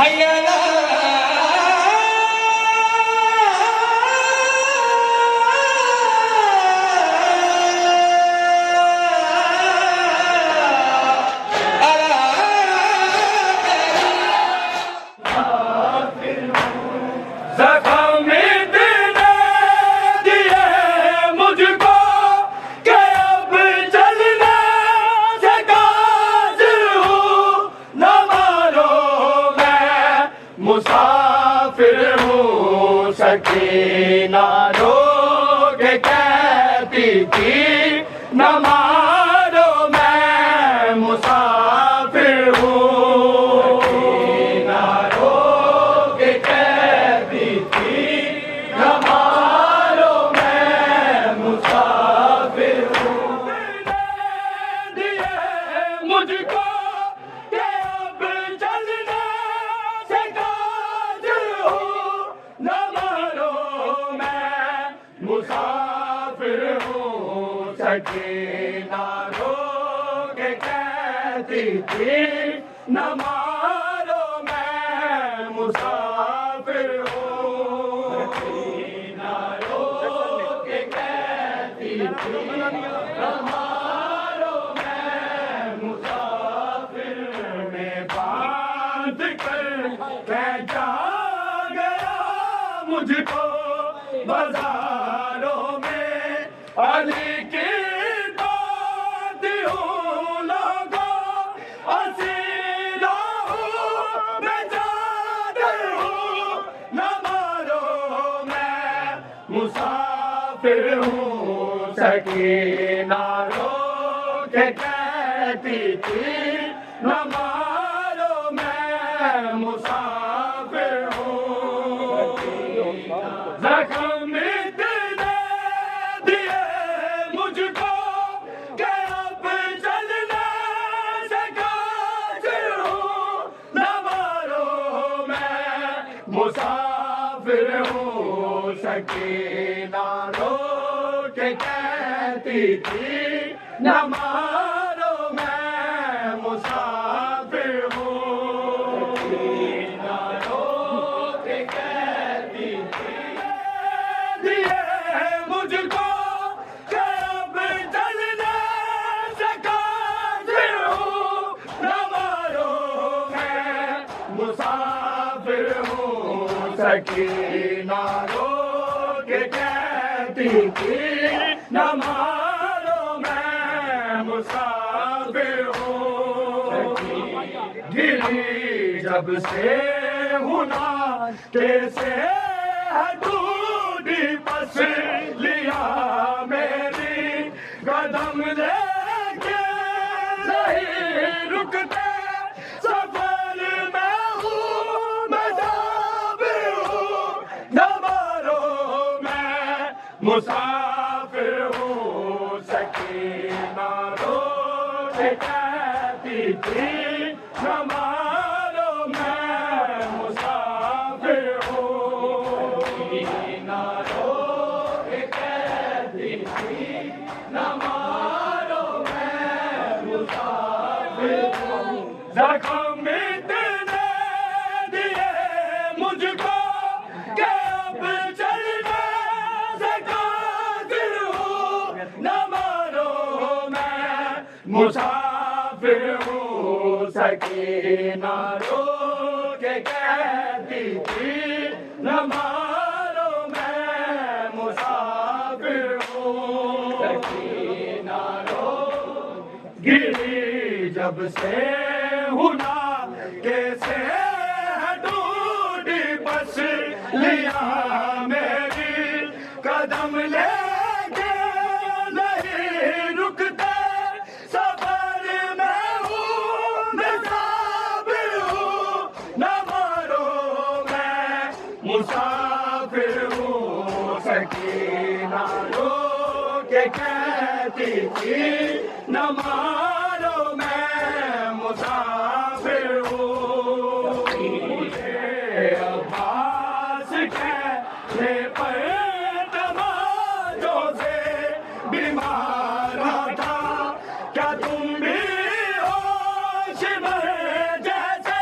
हैया मुसाफिर हूँ सकीना रोग कहती थी न मारो मैं मुसाफिर हूँ सकीना रोग कहती थी न मारो मैं मुसाफिर हूँ दिए मुझको मुसाफिर हूँ सकीना रोग कहती थी न मारो मैं मुसाफिर हूँ सकीना रोग कहती थी न मारो मैं मुसाफिर में बांध कर मैं जा गया मुझको बाजारों में अली की बात हूँ लोगों असीला हूँ मैं जादर हूँ न मारो मैं मुसाफिर हूँ सकीना रोग कहती थी न मारो मैं मुसाफिर हूँ जख्म इतने दिए मुझको कि अब चलने से काजिर हूँ न मारो मैं मुसाफिर हूँ सकीना रोग कहती थी न मारो मैं मुसाफिर हूँ सकीना रोग कहती थी मुझको अब चलने से काजिर हूँ न मारो मैं मुसाफिर हूँ सकीना रोग कहती थी न मारो मैं मुसाफिर हूँ गिरी जब से हुना कैसे टूटी बस लिया मेरी कदम लेके नहीं रुकते सफर में हूँ मैं जाबिर हूँ न मारो मैं मुसाफिर हूँ सकीना रोग कहती थी न मारो मैं मुसाफिर हूँ सकीना रोग कहती थी न मारो मैं मुसाफिर हूँ जख्म इतने दिए मुझको कि अब चलने से काजिर हूँ न मारो मैं मुसाफिर हूँ सकीना रोग कहती थी न मारो मैं मुसाफिर हूँ सकीना रोग गिरी जब से हुना कैसे टूटी बस लिया मेरी कदम लेके नहीं रुकते सफर में हूँ मैं जाबिर हूँ न मारो मैं मुसाफिर हूँ सकीना रोग कहती थी न मारो मैं मुसाफिर हूँ अब्बास कहने पर तमाजों से बीमार था क्या तुम भी हो शिमर जैसे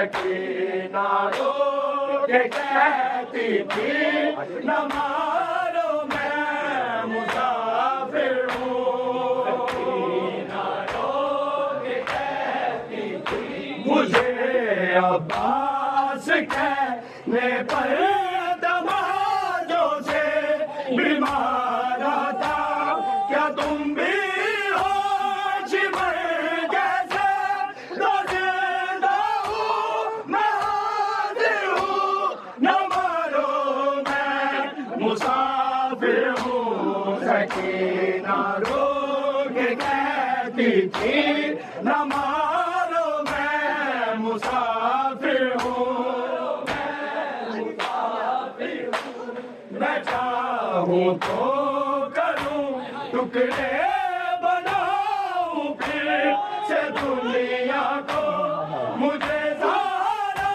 सकीना रो के कहती थी न मारो मैं मुसाफिर हूँ। सकीना रो के कहती थी मुझे अब्बास कहने पर दमादों से बीमार था। क्या तुम भी हो शिवर जैसे तो जिंदा हूँ मैं हाजिर हूँ। न मारो मैं मुसाफिर हूँ। सकीना रो के कहती थी न मारो मैं मुसाफिर हूँ। मैं चाहूँ तो करूँ टुकड़े बनाऊँ फिर से दुनिया को। मुझे सारा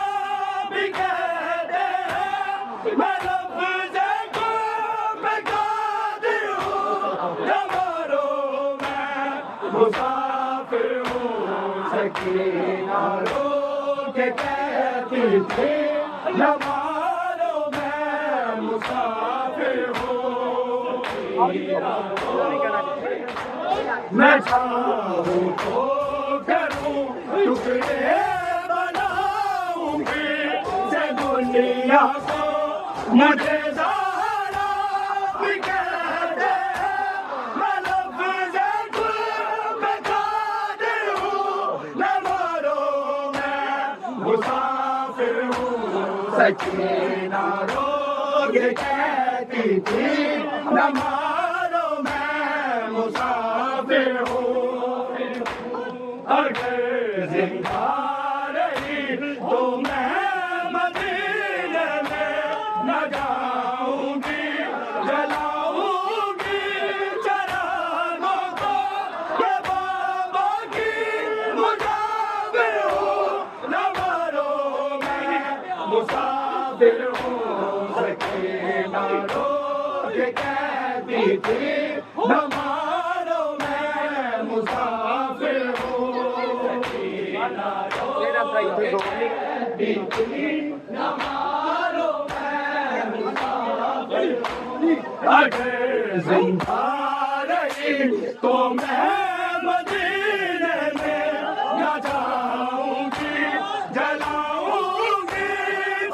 भी कहते हैं मैं लफ्ज़ को मैं कादिर हूँ। न मारो मैं मुसाफिर हूँ। सकीना रो के कहती थी न मारो मैं मुसाफिर हूँ। मैं चाहूँ तो करूँ टुकड़े बनाऊँ फिर से दुनिया को। मुझे ज़ारा भी कहते हैं मैं लफ्ज़ कुल पे कादिर हूँ। न मारो मैं मुसाफिर हूँ। सकीना रो के कहती थी न मारो मैं मुसाफिर हूँ। अगर जिंदा रही तो मैं मदीने में न जाऊंगी। जलाऊंगी चरागों को ये बाबा की मुजाविर हूँ। न मारो मैं मुसाफिर हूँ। सकीना रो के कहती थी न मारो मैं मुसाफिर हूँ। सकीना रो के कहती थी न मारो मैं मुसाफिर हूँ। अगर जिंदा रही तो मैं मदीने में न जाऊंगी। जलाऊंगी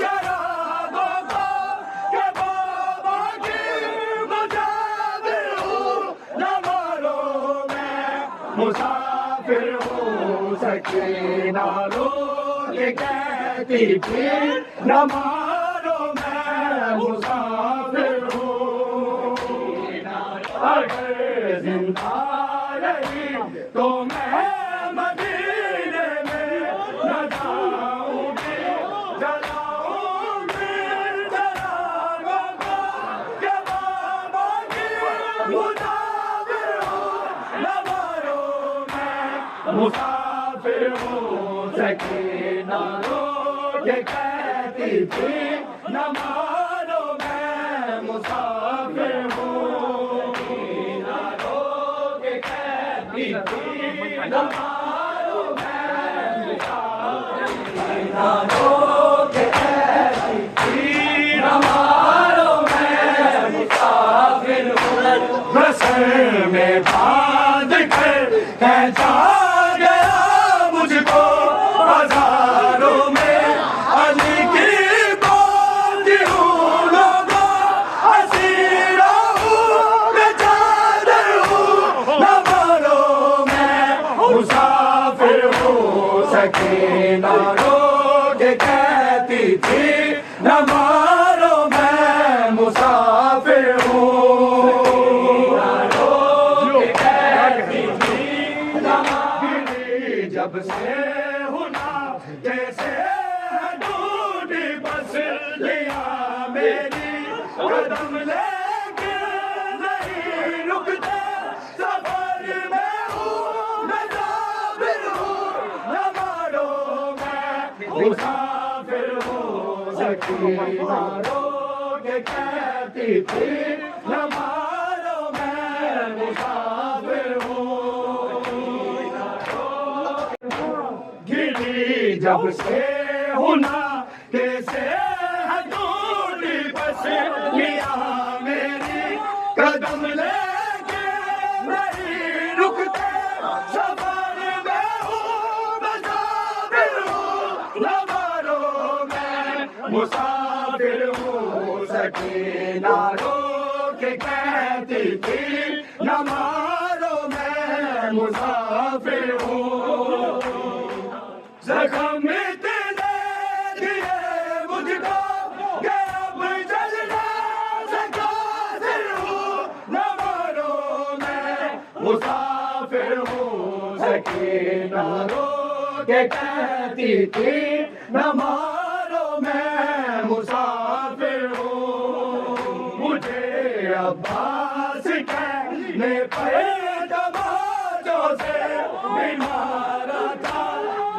चरागों को के बाबा की मुजाविर हूँ। न मारो मैं मुसाफिर हूँ। सकीना रो के कहती थी न मारो मैं मुसाफिर हूँ। अगर जिंदा रही तो मैं मदीने में न जाऊंगी। जलाऊंगी चरागों को के बाबा की मुजाविर हूँ। न मारो मैं मुसाफिर हूँ। सकीना रो के कहती थी न मारो मैं मुसाफिर हूँ। सकीना रो के कहती थी न मारो मैं मुसाफिर हूँ। सकीना रो के कहती थी न मारो मैं मुसाफिर हूँ। सर में बांध कर कहता गया मुझको बाजारों में अली की बात हूँ। लोगों हसीरा हूँ मैं चादर हूँ। न मारो मैं मुसाफिर हूँ। सकीना रो के कहती थी न मारो मैं मुसाफिर हूँ। जब से हुना जैसे ढूंढी बस लिया मेरी कदम लेके नहीं रुकते। सफर में हूँ मैं साबिर हूँ। न मारो मैं मुसाफिर हूँ। सकीना रो के कहती थी न मारो मैं मुसाफिर हूँ। जब से हूँ ना कैसे है टूटी पसलियां मेरी कदम लेके नहीं रुकते सफर में हूँ मुसाफिर हूँ न मारो मैं मुसाफिर हूँ सकीना रो के कहती थी न मारो मैं मुसाफिर हूँ जख्म इतने दिए मुझको कि अब चलना सका फिर हूँ न मारो मैं मुसाफिर हूँ सकीना रो के कहती थी न मारो मैं मुसाफिर हूँ मुझे अब्बास कहने पे दबाजों से बीमार था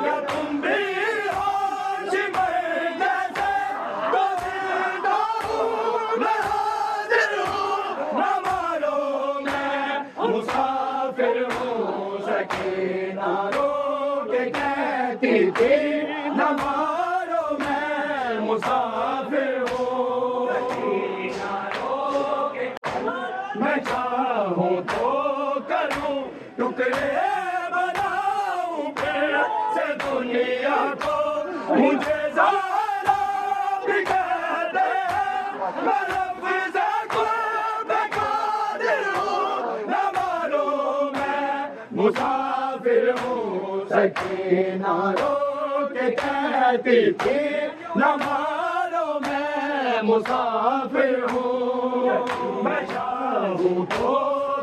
या तुम भी हाशिम जैसे तो जिंदा हूँ मैं हाजिर हूँ न मारो मैं मुसाफिर हूँ सकीना रो के कहती थी न मारो मैं मुसाफिर हूँ सकीना रो के मैं चाहूँ तो करूँ टुकड़े बनाऊँ फिर से दुनिया को मुझे ज़रा भी कहते हैं मैं लफ्ज़ को बेकादिर हूँ न मारो मैं मुसाफिर हूँ सकीना रो के कहती थी न मारो मैं मुसाफिर हूँ मैं चाहूँ तो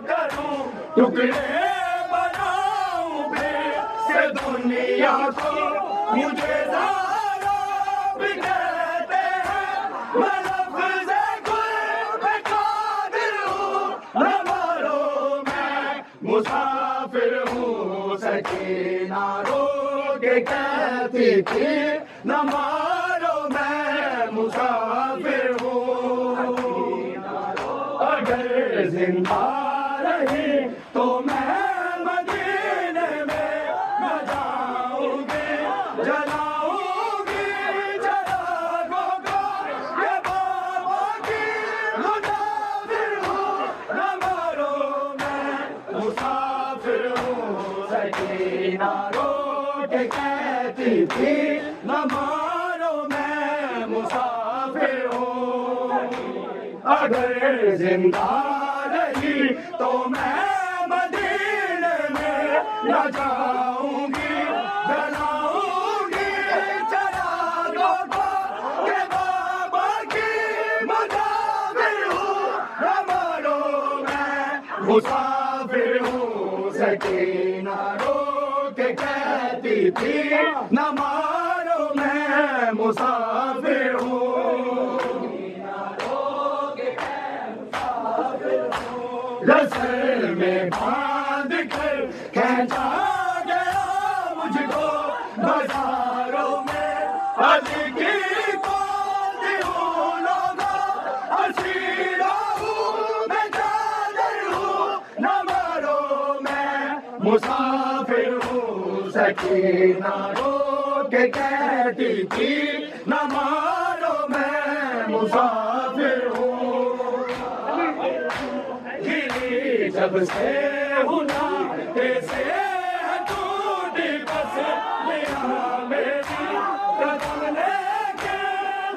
करूँ टुकड़े बनाऊँ फिर से दुनिया को मुझे ज़रा भी कहते हैं मैं लफ्ज़ कुल बेकादिर हूँ न मारो मैं मुसाफिर हूँ सकीना रो के कहती थी न मारो मैं मुसाफिर हूँ अगर जिंदा रही तो मैं मदीने में न जाऊंगी जलाऊंगी चरागों को ये बाबा की मुसाफिर हूँ न मारो मैं मुसाफिर हूँ सकीना रो के कहती थी न मारो मैं मुसाफिर हूँ अगर जिंदा रही तो मैं मदीने में न जाऊंगी जलाऊंगी चरागों को के बाबा की मुसाफिर हूँ न मारो मैं मुसाफिर हूँ सकीना रो के कहती थी न मारो मैं मुसाफिर हूँ रसल में बांध कर खींचा गया मुझको बाजारों में अली की बोलती हूँ लोगों हसीना हूँ मैं चादर हूँ न मारो मैं मुसाफिर हूँ सकीना रो के कहती थी न मारो मैं मुसाफिर हूँ जब से हूँ ना कैसे है टूटी पसलियां मेरी कदम लेके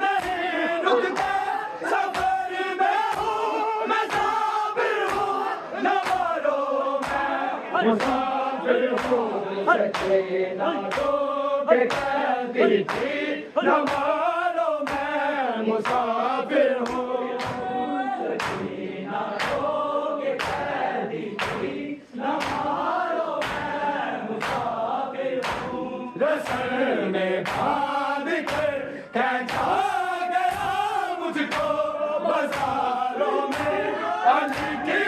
नहीं रुकते सफर में हूँ मैं मुसाफिर हूँ न मारो मैं मुसाफिर हूँ सकीना रो के कहती थी न मारो मैं मुसाफिर हूँ रसल में बांध कर खींचा गया मुझको बाजारों में अली की